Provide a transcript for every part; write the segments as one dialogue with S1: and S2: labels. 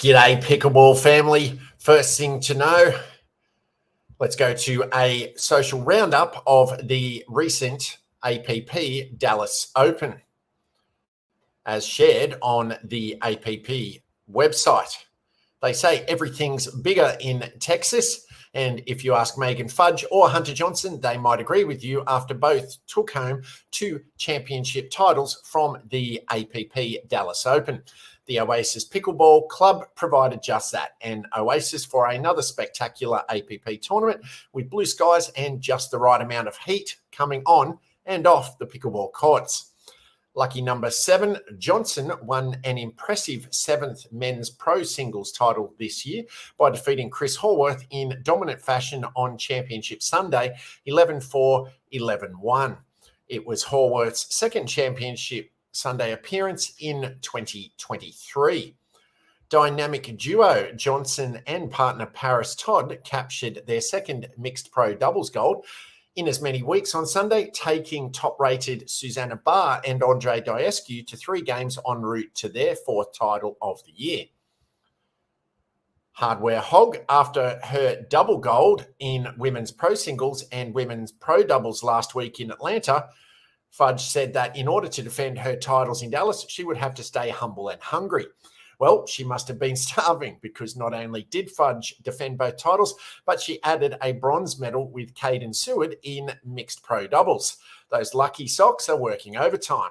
S1: G'day, Pickleball family. First thing to know, let's go to a social roundup of the recent APP Dallas Open, as shared on the APP website. They say everything's bigger in Texas, and if you ask Megan Fudge or Hunter Johnson, they might agree with you after both took home 2 championship titles from the APP Dallas Open. The Oasis Pickleball Club provided just that, and Oasis for another spectacular APP tournament with blue skies and just the right amount of heat coming on and off the pickleball courts. Lucky number 7, Johnson won an impressive 7th men's pro singles title this year by defeating Chris Horwath in dominant fashion on Championship Sunday, 11-4, 11-1. It was Horwath's second Championship Sunday appearance in 2023. Dynamic duo Johnson and partner Paris Todd captured their second mixed pro doubles gold in as many weeks on Sunday, taking top-rated Susanna Barr and Andre Diescu to 3 games en route to their 4th title of the year. Hardware Hog, after her double gold in women's pro singles and women's pro doubles last week in Atlanta, Fudge said that in order to defend her titles in Dallas, she would have to stay humble and hungry. Well, she must have been starving, because not only did Fudge defend both titles, but she added a bronze medal with Caden Seward in mixed pro doubles. Those lucky socks are working overtime.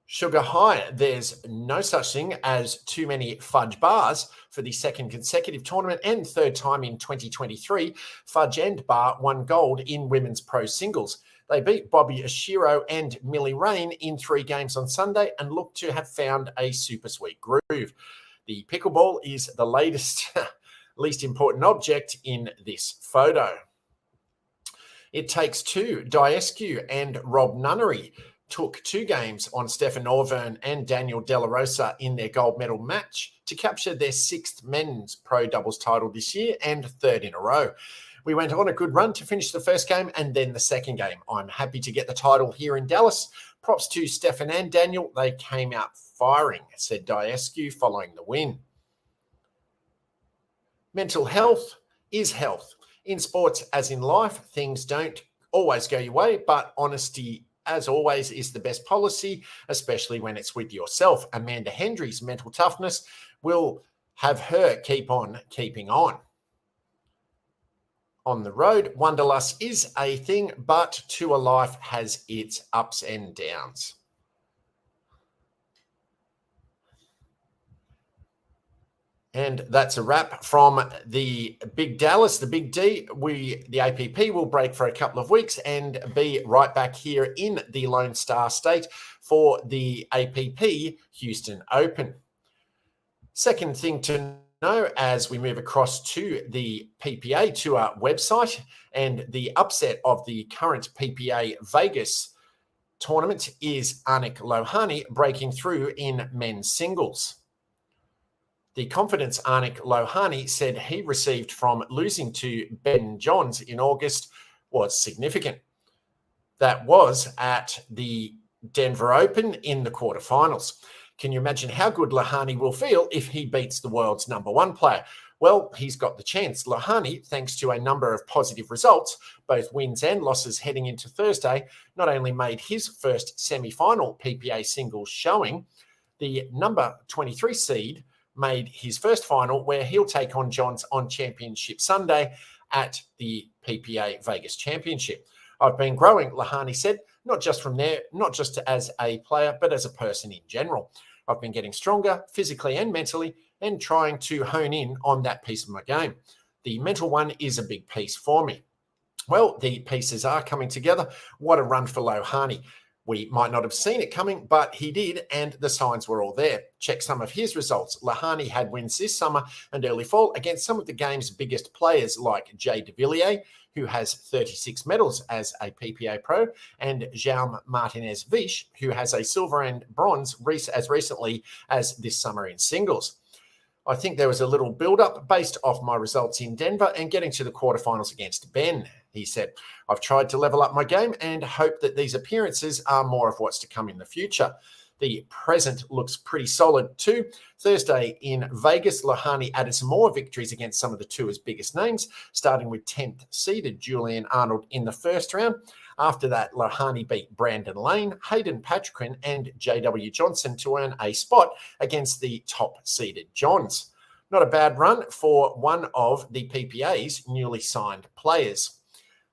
S1: Sugar High, there's no such thing as too many Fudge bars. For the second consecutive tournament and third time in 2023, Fudge and Barr won gold in women's pro singles. They beat Bobby Ashiro and Millie Rain in 3 games on Sunday and look to have found a super sweet groove. The pickleball is the latest, least important object in this photo. It takes 2. Diescu and Rob Nunnery took 2 games on Stefan Orvern and Daniel De La Rosa in their gold medal match to capture their 6th men's pro doubles title this year and 3rd in a row. We went on a good run to finish the first game and then the second game. I'm happy to get the title here in Dallas. Props to Stefan and Daniel. They came out firing, said Diescu following the win. Mental health is health. In sports, as in life, things don't always go your way, but honesty, as always, is the best policy, especially when it's with yourself. Amanda Hendry's mental toughness will have her keep on keeping on. On the road, wanderlust is a thing, but tour life has its ups and downs. And that's a wrap from the Big Dallas, the Big D. The APP will break for a couple of weeks and be right back here in the Lone Star State for the APP Houston Open. Second thing to know as we move across to the PPA Tour website, and the upset of the current PPA Vegas tournament is Anik Lohani breaking through in men's singles. The confidence Anik Lohani said he received from losing to Ben Johns in August was significant. That was at the Denver Open in the quarterfinals. Can you imagine how good Lohani will feel if he beats the world's #1 player? Well, he's got the chance. Lohani, thanks to a number of positive results, both wins and losses heading into Thursday, not only made his first semi-final PPA singles showing, the number 23 seed made his first final, where he'll take on Johns on Championship Sunday at the PPA Vegas Championship. I've been growing, Lohani said, not just from there, not just as a player, but as a person in general. I've been getting stronger physically and mentally and trying to hone in on that piece of my game. The mental one is a big piece for me. Well, the pieces are coming together. What a run for Lohani. We might not have seen it coming, but he did, and the signs were all there. Check some of his results. Lohani had wins this summer and early fall against some of the game's biggest players like Jay de Villiers, who has 36 medals as a PPA pro, and Jaume Martinez-Viche, who has a silver and bronze as recently as this summer in singles. I think there was a little build-up based off my results in Denver and getting to the quarterfinals against Ben, he said. I've tried to level up my game and hope that these appearances are more of what's to come in the future. The present looks pretty solid too. Thursday in Vegas, Lohani added some more victories against some of the tour's biggest names, starting with 10th seeded Julian Arnold in the first round. After that, Lohani beat Brandon Lane, Hayden Patrick, and JW Johnson to earn a spot against the top-seeded Johns. Not a bad run for one of the PPA's newly signed players.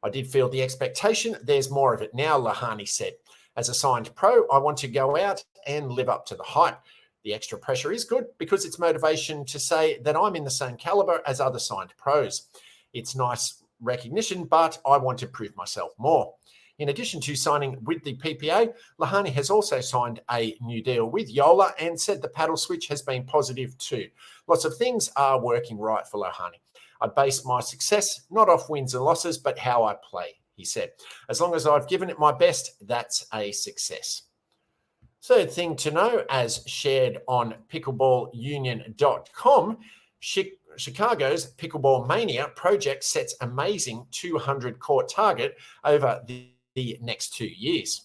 S1: I did feel the expectation. There's more of it now, Lohani said. As a signed pro, I want to go out and live up to the hype. The extra pressure is good because it's motivation to say that I'm in the same caliber as other signed pros. It's nice recognition, but I want to prove myself more. In addition to signing with the PPA, Lohani has also signed a new deal with Yola and said the paddle switch has been positive too. Lots of things are working right for Lohani. I base my success not off wins and losses, but how I play, he said. As long as I've given it my best, that's a success. Third thing to know, as shared on pickleballunion.com, Chicago's Pickleball Mania project sets amazing 200 court target over the next 2 years.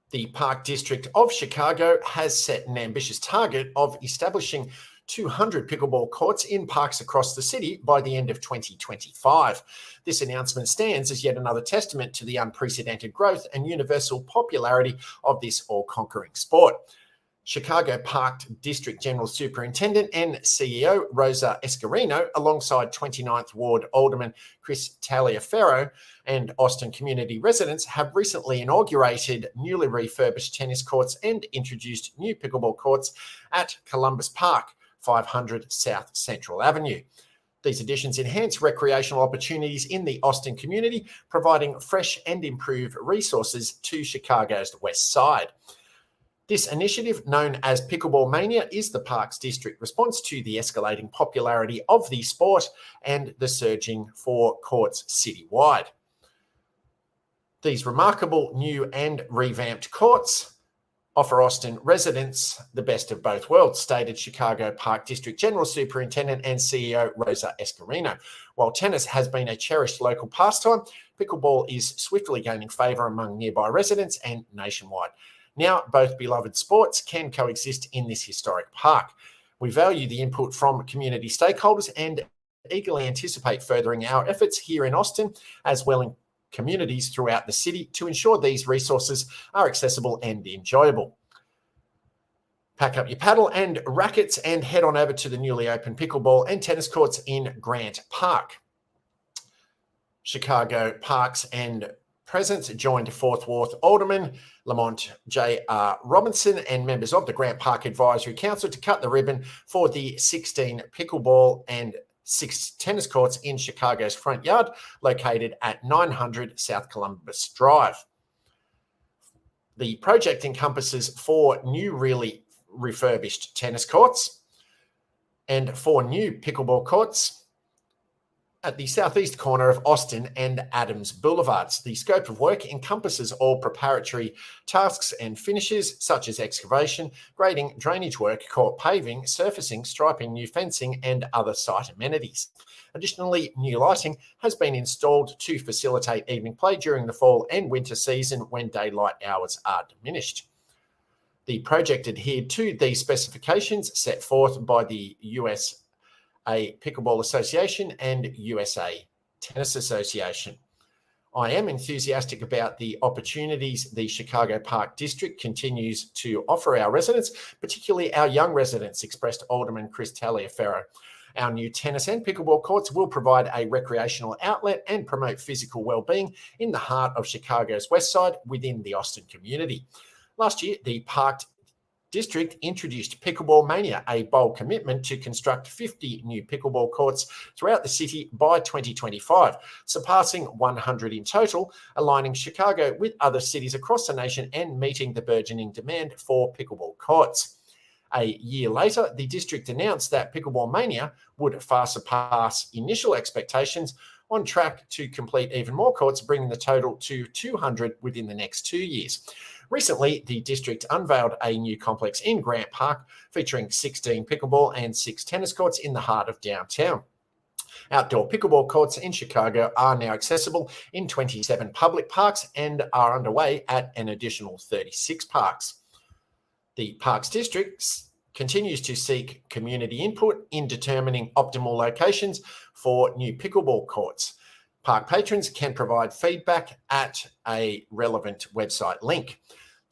S1: The Park District of Chicago has set an ambitious target of establishing 200 pickleball courts in parks across the city by the end of 2025. This announcement stands as yet another testament to the unprecedented growth and universal popularity of this all-conquering sport. Chicago Park District General Superintendent and CEO Rosa Escarino, alongside 29th Ward Alderman Chris Taliaferro and Austin community residents, have recently inaugurated newly refurbished tennis courts and introduced new pickleball courts at Columbus Park, 500 South Central Avenue. These additions enhance recreational opportunities in the Austin community, providing fresh and improved resources to Chicago's west side. This initiative, known as Pickleball Mania, is the Parks District response to the escalating popularity of the sport and the surging for courts citywide. These remarkable new and revamped courts offer Austin residents the best of both worlds, stated Chicago Park District General Superintendent and CEO Rosa Escarino. While tennis has been a cherished local pastime, pickleball is swiftly gaining favour among nearby residents and nationwide. Now, both beloved sports can coexist in this historic park. We value the input from community stakeholders and eagerly anticipate furthering our efforts here in Austin, as well in communities throughout the city, to ensure these resources are accessible and enjoyable. Pack up your paddle and rackets and head on over to the newly opened pickleball and tennis courts in Grant Park. Chicago Parks and Presence joined 4th Ward Alderman Lamont J.R. Robinson and members of the Grant Park Advisory Council to cut the ribbon for the 16 pickleball and 6 tennis courts in Chicago's front yard, located at 900 South Columbus Drive. The project encompasses 4 new really refurbished tennis courts and 4 new pickleball courts at the southeast corner of Austin and Adams Boulevards. The scope of work encompasses all preparatory tasks and finishes, such as excavation, grading, drainage work, court paving, surfacing, striping, new fencing, and other site amenities. Additionally, new lighting has been installed to facilitate evening play during the fall and winter season when daylight hours are diminished. The project adhered to the specifications set forth by the USA Pickleball Association and USA Tennis Association. I am enthusiastic about the opportunities the Chicago Park District continues to offer our residents, particularly our young residents, expressed Alderman Chris Taliaferro. Our new tennis and pickleball courts will provide a recreational outlet and promote physical well-being in the heart of Chicago's west side within the Austin community. Last year, the Park District introduced Pickleball Mania, a bold commitment to construct 50 new pickleball courts throughout the city by 2025, surpassing 100 in total, aligning Chicago with other cities across the nation and meeting the burgeoning demand for pickleball courts. A year later, the district announced that Pickleball Mania would far surpass initial expectations, on track to complete even more courts, bringing the total to 200 within the next 2 years. Recently, the district unveiled a new complex in Grant Park featuring 16 pickleball and 6 tennis courts in the heart of downtown. Outdoor pickleball courts in Chicago are now accessible in 27 public parks and are underway at an additional 36 parks. The Parks District continues to seek community input in determining optimal locations for new pickleball courts. Park patrons can provide feedback at a relevant website link.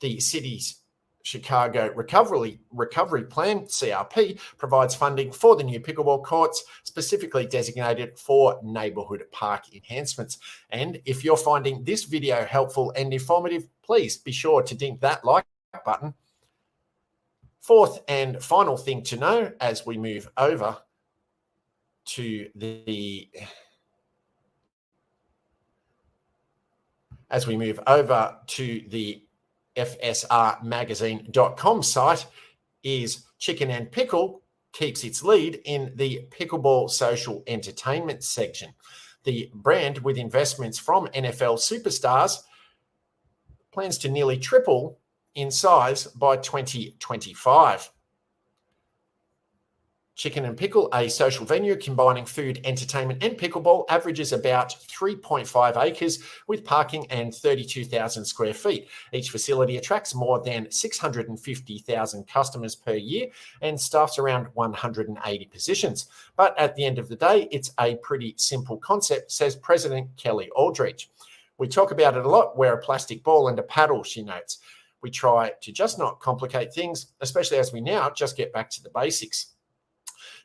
S1: The city's Chicago Recovery Plan, CRP, provides funding for the new pickleball courts specifically designated for neighbourhood park enhancements. And if you're finding this video helpful and informative, please be sure to ding that like button. Fourth and final thing to know as we move over to the FSRmagazine.com site is Chicken and Pickle keeps its lead in the pickleball social entertainment section. The brand, with investments from NFL superstars, plans to nearly triple in size by 2025. Chicken and Pickle, a social venue combining food, entertainment, and pickleball, averages about 3.5 acres with parking and 32,000 square feet. Each facility attracts more than 650,000 customers per year and staffs around 180 positions. But at the end of the day, it's a pretty simple concept, says President Kelly Aldridge. We talk about it a lot. Wear a plastic ball and a paddle, she notes. We try to just not complicate things, especially as we now just get back to the basics.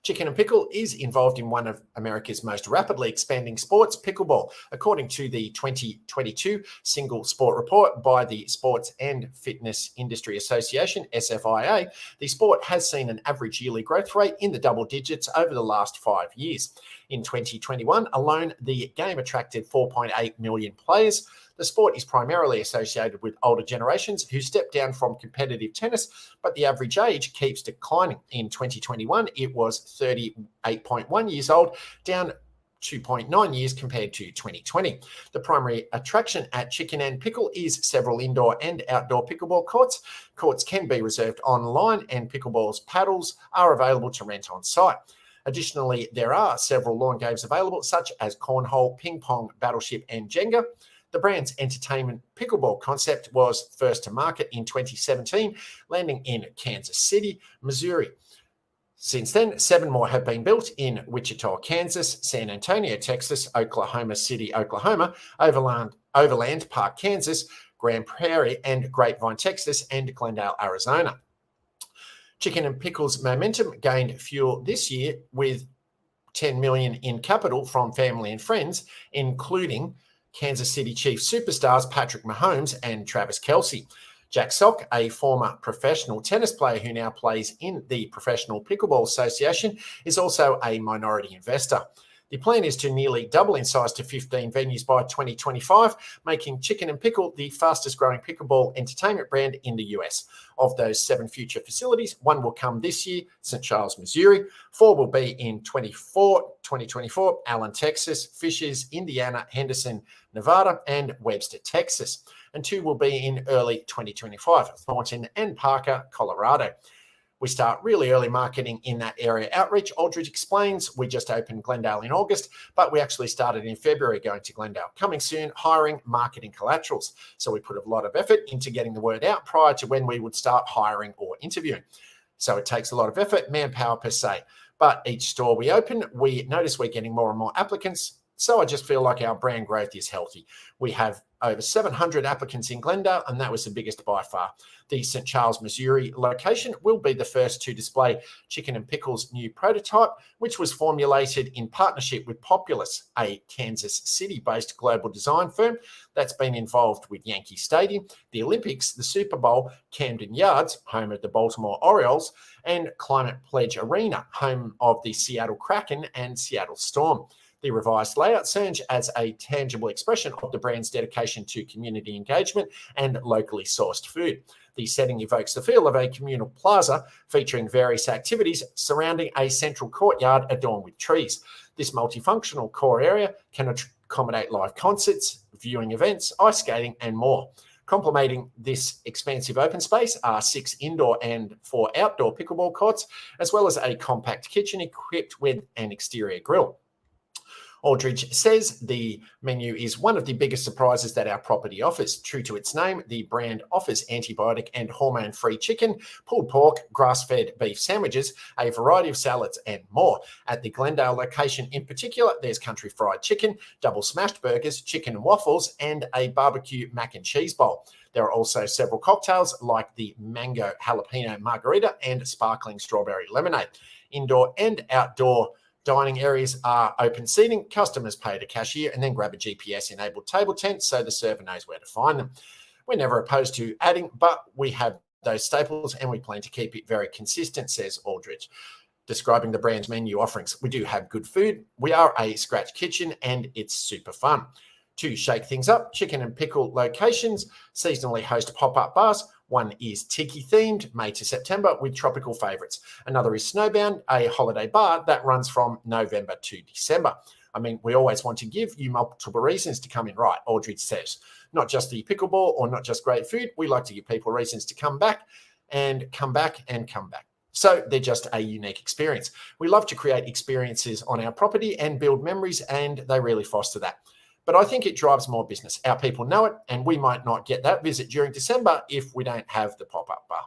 S1: Chicken and Pickle is involved in one of America's most rapidly expanding sports, pickleball. According to the 2022 Single Sport Report by the Sports and Fitness Industry Association, SFIA, the sport has seen an average yearly growth rate in the double digits over the last 5 years. In 2021 alone, the game attracted 4.8 million players. The sport is primarily associated with older generations who step down from competitive tennis, but the average age keeps declining. In 2021, it was 38.1 years old, down 2.9 years compared to 2020. The primary attraction at Chicken and Pickle is several indoor and outdoor pickleball courts. Courts can be reserved online, and pickleball's paddles are available to rent on site. Additionally, there are several lawn games available, such as cornhole, ping pong, battleship, and Jenga. The brand's entertainment pickleball concept was first to market in 2017, landing in Kansas City, Missouri. Since then, 7 more have been built in Wichita, Kansas, San Antonio, Texas, Oklahoma City, Oklahoma, Overland Park, Kansas, Grand Prairie and Grapevine, Texas, and Glendale, Arizona. Chicken and Pickle's momentum gained fuel this year with $10 million in capital from family and friends, including Kansas City Chiefs superstars Patrick Mahomes and Travis Kelce. Jack Sock, a former professional tennis player who now plays in the Professional Pickleball Association, is also a minority investor. The plan is to nearly double in size to 15 venues by 2025, making Chicken and Pickle the fastest growing pickleball entertainment brand in the US. Of those 7 future facilities, 1 will come this year, St. Charles, Missouri. 4 will be in 2024, Allen, Texas, Fishers, Indiana, Henderson, Nevada, and Webster, Texas. And 2 will be in early 2025, Thornton and Parker, Colorado. We start really early marketing in that area outreach. Aldridge explains, we just opened Glendale in August, but we actually started in February going to Glendale. Coming soon, hiring marketing collaterals. So we put a lot of effort into getting the word out prior to when we would start hiring or interviewing. So it takes a lot of effort, manpower per se. But each store we open, we notice we're getting more and more applicants. So I just feel like our brand growth is healthy. We have over 700 applicants in Glendale, and that was the biggest by far. The St. Charles, Missouri location will be the first to display Chicken and Pickle's new prototype, which was formulated in partnership with Populous, a Kansas City-based global design firm that's been involved with Yankee Stadium, the Olympics, the Super Bowl, Camden Yards, home of the Baltimore Orioles, and Climate Pledge Arena, home of the Seattle Kraken and Seattle Storm. The revised layout serves as a tangible expression of the brand's dedication to community engagement and locally sourced food. The setting evokes the feel of a communal plaza featuring various activities surrounding a central courtyard adorned with trees. This multifunctional core area can accommodate live concerts, viewing events, ice skating, and more. Complementing this expansive open space are 6 indoor and 4 outdoor pickleball courts, as well as a compact kitchen equipped with an exterior grill. Aldridge says the menu is one of the biggest surprises that our property offers. True to its name, the brand offers antibiotic and hormone-free chicken, pulled pork, grass-fed beef sandwiches, a variety of salads, and more. At the Glendale location in particular, there's country fried chicken, double smashed burgers, chicken and waffles, and a barbecue mac and cheese bowl. There are also several cocktails like the mango jalapeno margarita and sparkling strawberry lemonade. Indoor and outdoor dining areas are open seating. Customers pay at a cashier and then grab a GPS-enabled table tent so the server knows where to find them. We're never opposed to adding, but we have those staples and we plan to keep it very consistent, says Aldridge. Describing the brand's menu offerings, we do have good food. We are a scratch kitchen and it's super fun. To shake things up, chicken and pickle locations seasonally host pop-up bars. One is tiki themed, May to September, with tropical favorites. Another is Snowbound, a holiday bar that runs from November to December. I mean, we always want to give you multiple reasons to come in, right? Aldridge says. Not just the pickleball or not just great food. We like to give people reasons to come back and come back and come back. So they're just a unique experience. We love to create experiences on our property and build memories, and they really foster that. But I think it drives more business. Our people know it, and we might not get that visit during December if we don't have the pop-up bar.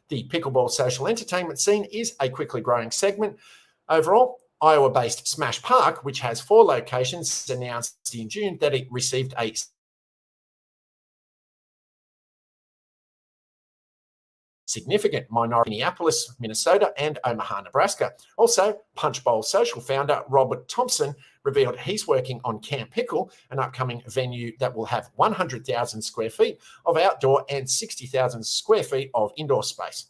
S1: The pickleball social entertainment scene is a quickly growing segment. Overall, Iowa-based Smash Park, which has 4 locations, announced in June that it received a significant minority in Minneapolis, Minnesota, and Omaha, Nebraska. Also, Punch Bowl Social founder Robert Thompson revealed he's working on Camp Pickle, an upcoming venue that will have 100,000 square feet of outdoor and 60,000 square feet of indoor space.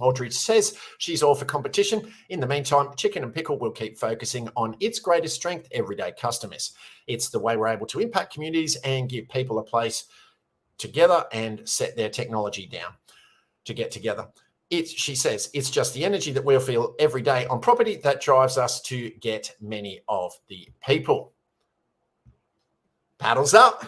S1: Aldridge says she's all for competition. In the meantime, Chicken and Pickle will keep focusing on its greatest strength, everyday customers. It's the way we're able to impact communities and give people a place together and set their technology down to get together. She says, it's just the energy that we'll feel every day on property that drives us to get many of the people. Paddles up.